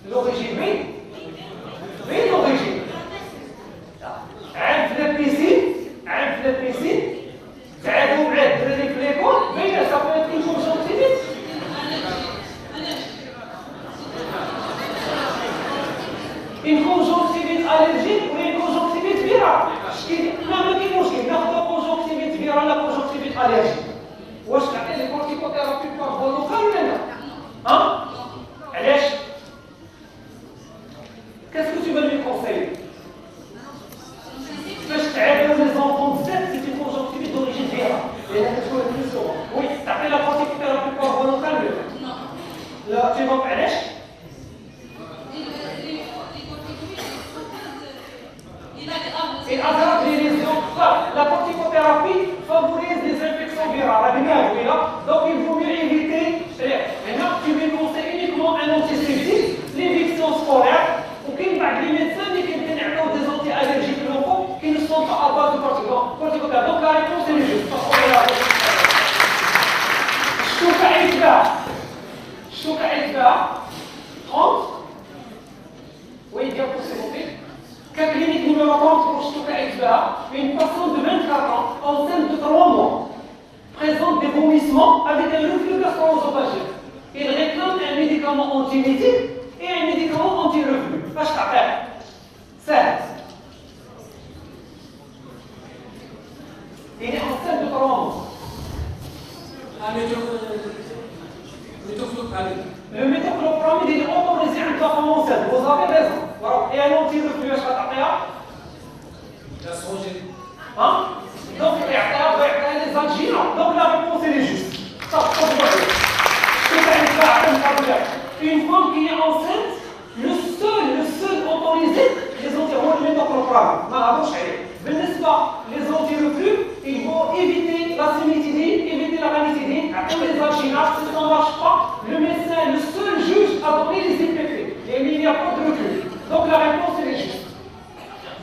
l'origine, oui. Oui, l'origine. عند la piscine, تعادوا مع الدراري في ليكول، بين صافي une conjonctivite. Une conjonctivite allergique ou une conjonctivite virale. لا ما كاين مشكل، ناخذ conjonctivite virale ولا conjonctivite allergique. واش تعطي لي كورتيكوثيرابي بارفو لوكال ولا لا؟ ها؟ علاش؟ Qu'est-ce que tu veux lui conseiller? باش تعالجوا لي زونفون بزاف سي une conjonctivite d'origine virale. لأنها كتكون plus souvent. Oui, تعطي لا كورتيكوثيرابي بارفو لوكال ولا لا؟ لا، tu vois علاش؟ Il aggrave les lésions. La corticothérapie favorise les infections virales. Donc il vaut mieux éviter. Maintenant, tu lui conseilles uniquement un antiseptique, l'éviction scolaire, ou qu'il y a des médecins qui ont des anti-allergiques locaux qui ne sont pas à base de corticothérapie. Donc la réponse est juste. Chouka Ekba, 30. Oui, bien pour s'il vous plaît. Cas clinique numéro 30 pour Chouka Ekba, une patiente de 24 ans, enceinte de 3 mois, présente des vomissements avec un reflux gastro-œsophagien. Il réclame un médicament anti-mythique et un médicament anti-reflux. Vache t'appelle. C'est. Il est enceinte de 3 mois. Le métoclopramide est autorisé en cas enceinte. Vous avez raison. Et un anti-reflux, je vais t'appeler. L'astrogène. Hein? Donc, il y a des angines. Donc, la réponse est juste. Ça, une femme qui est enceinte, le seul autorisé, les anti-reflux métoclopramide. Les anti-reflux, ils vont éviter la cimétidine, éviter la ranitidine, comme les angines. Si ça ne marche pas, le médecin, le seul juge, a donné les IPP. Et il n'y a pas de recul. Donc, la réponse est juste.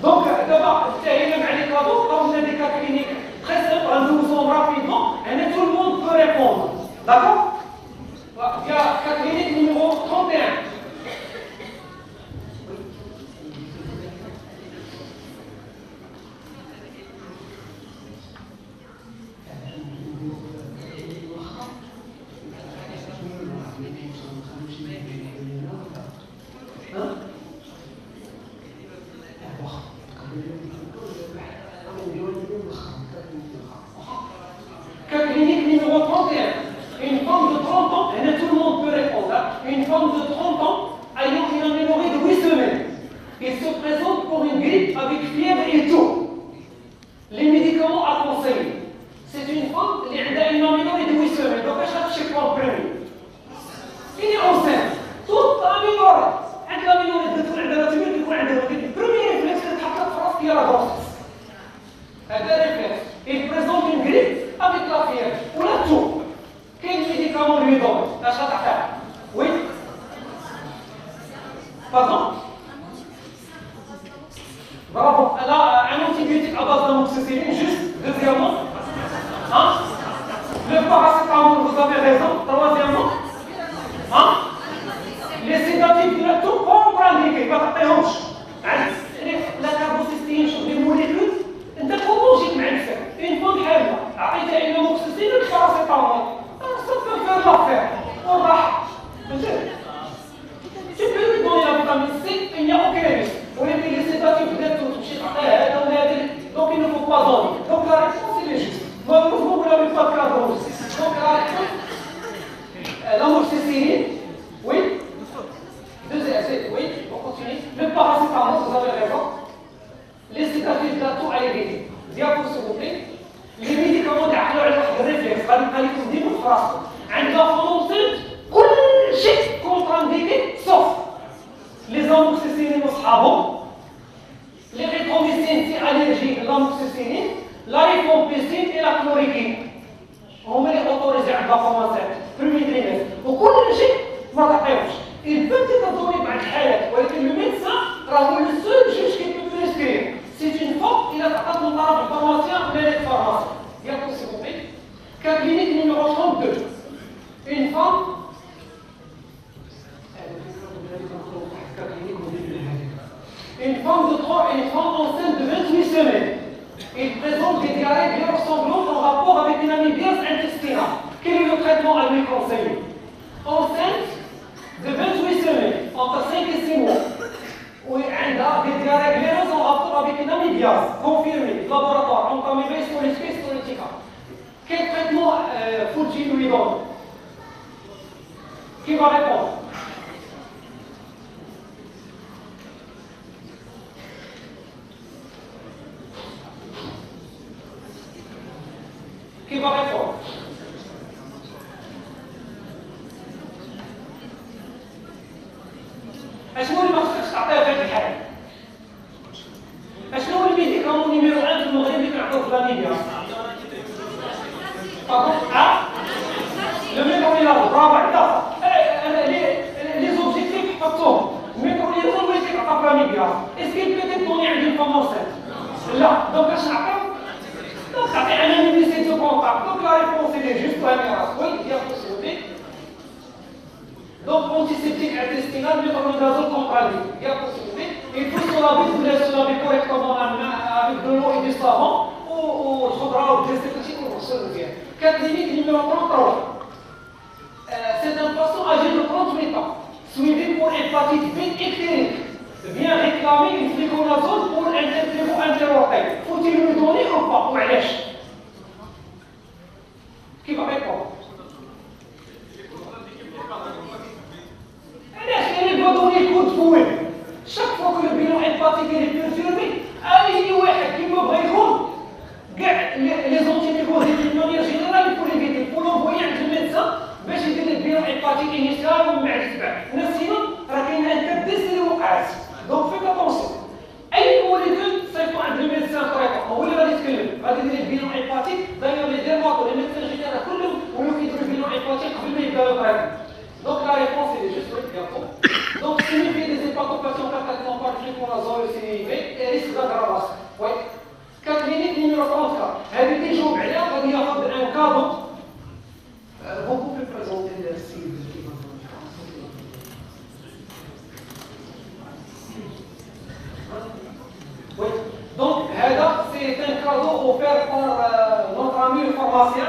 Donc, d'abord, on a des cas cliniques très simples, nous sommes rapidement, et tout le monde peut répondre. D'accord? Il y a cas clinique numéro 31. Cas clinique numéro 31. Une femme de 30 ans, et tout le monde peut répondre, une femme de 30 ans ayant une aménorrhée de 8 semaines. Il se présente pour une grippe avec fièvre et tout. Les médicaments à conseiller. C'est une femme qui a une aménorrhée de 8 semaines. Donc, elle cherche chez quoi en premier? Il est enceinte. Toute aménorrhée. عند l'aménorrhée تدخل عندها تميل يكون عندها le premier réflexe c'est de تحط في راسك هي لا grossesse. هذا réflexe. Il présente une grippe avec la fièvre ou la toux. Quel médicament lui donne? La chatte à faire. Oui? Pardon? Bravo. Elle a un antibiotique à base d'amoxicilline, juste, deuxièmement. Hein? Le paracétamol, vous avez raison. Troisièmement. Hein? Les sédatifs de la toux, contre-indiqués, pas de hanche. La carbocystine, les molécules, انت تخرجي مع الفم une bonne حاجه عطيتها الى موكسيسين الباراسيتامول ça peut faire l'affaire وراح فهمتي tu peux lui donner la vitamine C il n'y a aucun risque ولكن les sédatifs بدات تمشي تعطيها هذا ولا هذا donc il ne faut pas donner donc la réponse est juste malheureusement vous n'avez pas de cadre donc la réponse l'amoxicilline oui deuxième oui on continue le paracétamol vous avez raison. Les sédatifs de la toux à l'éviter. Diapos s'il vous plaît. Les médicaments تعقلوا على واحد الريفلكس غادي نبقى لكم ديما في راسكم. عندها فونسيت كل شيء contre-indiqué sauf les amoxicillines وصحابهم. Les rétromycines c'est allergique l'amoxicilline, la rifampicine et la chloroquine. هما اللي autorisés عند la فونسيت premier trimestre. وكل شيء ما تعطيوش. Il peut être donné بعض الحالات ولكن le médecin راهو le seul juge qui peut prescrire. C'est une faute, il a fait mon arbre de pharmacien ou l'aide pharmacien. Bien s'il vous plaît. Cas clinique numéro 32. Une femme. traitement à lui conseiller? Enceinte de 28 semaines, entre 5 et 6 mois. Oui, عندها des diarrhées gléreuses en rapport avec une amybiase, confirmé, laboratoire, entamé histolytica. Quel traitement faut-il lui donner? Qui va répondre? Qui va répondre? اشنو اللي ما خصكش تعطيه في هذه الحاله؟ اشنو هو الميديكامون نيميرو 1 في المغرب اللي كنعطيوه في لاميبيا؟ لو ميترونيلازول برافو عليك. لي زوبجيكتيف حطوهم. الميترونيلازول هو اللي كيتعطى في لاميبيا. اسكي بيتيت دوني عند une femme enceinte؟ لا، دونك اش نعطيو؟ دونك تعطي un amniocide de contact. Donc la réponse est juste la mienne. Oui, bien possible. Donc, antiseptique intestinal, métronidazole compressé. Il y a possibilité. Il faut se laver correctement la main avec de l'eau et du savon ou الخضرة ou الديستيكتيك ونغسل مزيان. Cas clinique numéro 33. C'est un patient âgé de 38 ans, suivi pour hépatite B ictérique. Vient réclamer une fluconazole pour un interview interrogé. Faut-il lui donner ou pas? Ou علاش? Qui va répondre? Il doit donner le coup de fouet. Chaque fois que le bilan hépatique est perturbé, allez-y, qui me brégoule, les antimicrosiques d'une manière générale, il faut l'éviter. Il faut l'envoyer à un médecin, باش يدير البيان hépatique initial ومع التبع. Sinon, راه كاين ان تبديس اللي وقعت. Donc faites attention. أي موليكول سيكون عند الميدسان طريقة، هو اللي غادي يتكلم، غادي يدير البيان hépatique، داير لي ديرماتو لي ميدسان جينيرال كلهم ولاو كيديروا البيان hépatique قبل ما يبداو الطريقة. Donc la réponse est juste oui, bien sûr. Donc signifier des hépatopathies en cas de traitement par fluconazole et CIV et risque d'aggravation. Oui. Cas clinique numéro 34. هذه تيجاوب عليها غادي ياخذ un cas donc vous pouvez présenter le site. Oui. Donc c'est un cadeau offert par notre ami le pharmacien,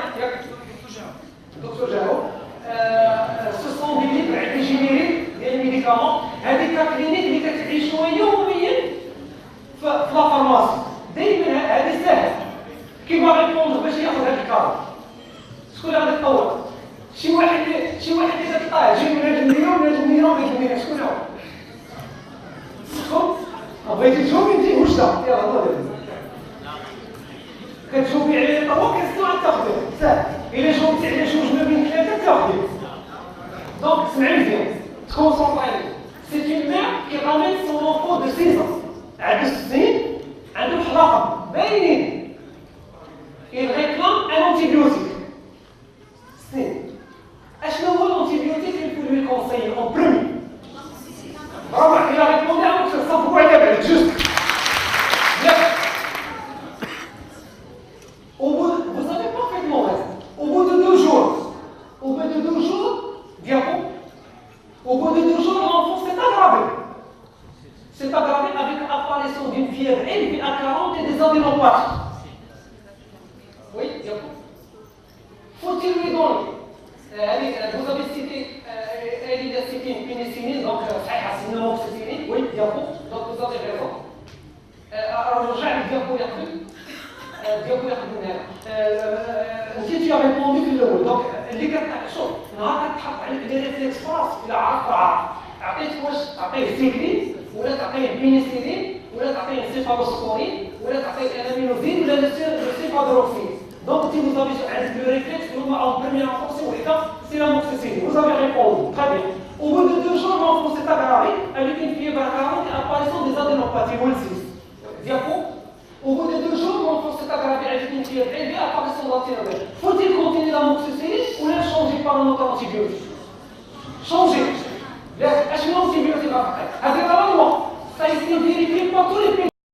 Dr Jaro. Ce sont des livres génériques ديال الميديكامون. هذه كلينيك اللي كتعيشوها يوميا في لا فارماسي. دائما هذه سهل. كيما غيكون باش ياخذ هذا الكارت. شكون اللي غادي يطور؟ شي واحد اللي كتلقاه جاي من هذا المليون من هذا المليون من هذا المليون، شكون هو؟ شكون؟ بغيتي تجاوبي انت وش دا؟ يلاه الله يبارك. كتجاوبي على الطبق كتسمع تاخذيه، سهل. إلا جاوبتي على جوج ما بين ثلاثة تاخذيه. Donc, c'est une mère qui ramène son enfant de 6 ans. À 2 ans, il réclame un antibiotique. Est-ce que l'antibiotique il faut lui conseiller en premier? Bravo, il a répondu à vous, ça vous voyez, juste. Vous savez parfaitement raison. Au bout de 2 jours, diapos. Au bout de 2 jours, l'enfant s'est aggravé. C'est aggravé avec l'apparition d'une fièvre élevée à 40 et des adénopathies. Oui, diapos. Faut-il lui donner? Vous avez cité, elle a cité une pénicilline, donc c'est une amoxicilline. Oui, diapos. Donc vous avez raison. رجع الديابو يقبل. الديابو يقبل هنا. انت répondu في الاول دونك اللي كتشوف نهار كتحط عليك دي ريفلكس فاس الى عرف عطيت واش تعطيه سيكلين ولا تعطيه بينيسيلين ولا تعطيه سيفالوسبورين ولا تعطيه الامينوزين ولا السيفادروكسين. دونك انت vous avez عندك لو ريفلكس اللي هما en première enfance وحده سي l'amoxicilline. Vous avez répondu très bien. Au bout de 2 jours l'enfant s'est aggravé avec une fièvre à 40 et apparition des adénopathies multiples. Diapo. Au bout de 2 jours, l'enfant s'est aggravé avec une fièvre élevée à apparition d'antinomètre. Faut-il continuer l'amoxicilline ou la changer par un autre antibiotique? Changer. Est-ce que l'antibiotique va faire? Avec la loi, ça a été vérifié par tous les pays.